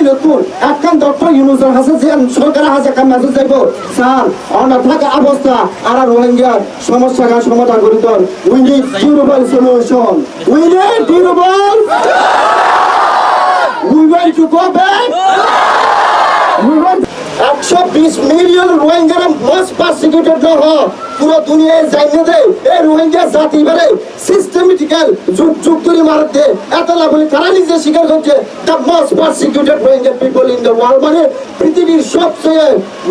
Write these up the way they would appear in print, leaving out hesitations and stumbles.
নতুন একখান ডক্টর ইউনুসের হাসে যে সরকারের হাসে কাম মেসেজ যাইব স্যার অনার থাকা অবস্থা আর রোহিঙ্গার সমস্যার সমাধান করিত we need durable solution we need durable we want to go back we want 120 million রোহিঙ্গারা মোস্ট পারসিকিউটেড না হয় পুরো দুনিয়ায় জানিয়ে দেয় এই রোহিঙ্গা জাতি বারে সিস্টেমেটিক্যাল যুগ যুগ ধরে মারতে এত লাভ বলে তারা নিজে স্বীকার করছে the most persecuted Rohingya people in the world মানে পৃথিবীর সবচেয়ে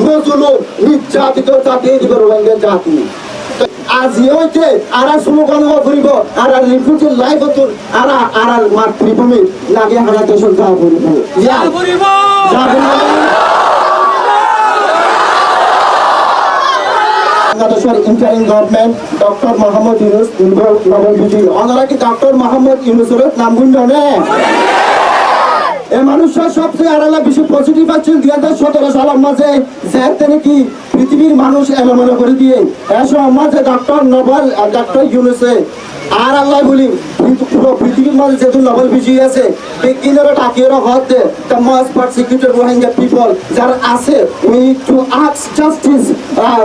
মজলুম নির্যাতিত জাতি দিবে রোহিঙ্গা জাতি আজি হইতে আরা স্লোগান করিব আর রিফিউজি লাইফ হতুন আর মাতৃভূমি লাগে হারা দেশ যা করিব যা করিব বাংলাদেশের interim government doctor Mohammad Yunus Nobel বিজয়ী ওনারা কি ডক্টর মোহাম্মদ ইউনুসের নাম শুনল না এই মানুষরা সবচেয়ে আড়ালা বেশি পজিটিভ আছেন 2017 সালের মাঝে যে নাকি পৃথিবীর মানুষ এলোমেলো করে দিয়ে এসব মাঝে ডক্টর ইউনুসে আর আল্লাহ বলি পুরো পৃথিবীর মাঝে যেহেতু নোবেল বিজয়ী আছে বিজ্ঞানীরা ডাকিয়েরা হতে the most persecuted Rohingya people যারা আছে we need to ask justice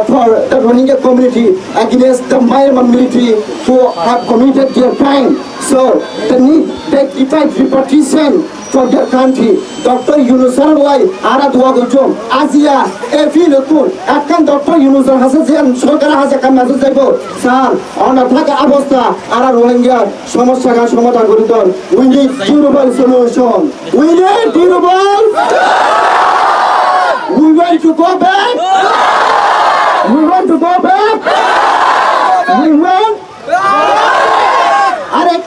for the Rohingya community against the Myanmar military who have committed their crime. So they need dignified repatriation for their country. Dr. Yunusar লাই আরা দোয়া করছো আজিয়া এফি নতুন একখান doctor ইউনুসের হাসে যে সরকারের হাসে কাম মেসেজ যাইব স্যার অনার থাকা অবস্থা আর রোহিঙ্গার সমস্যার সমাধান করিত we need durable solution we need durable we want to go back we want to go back we want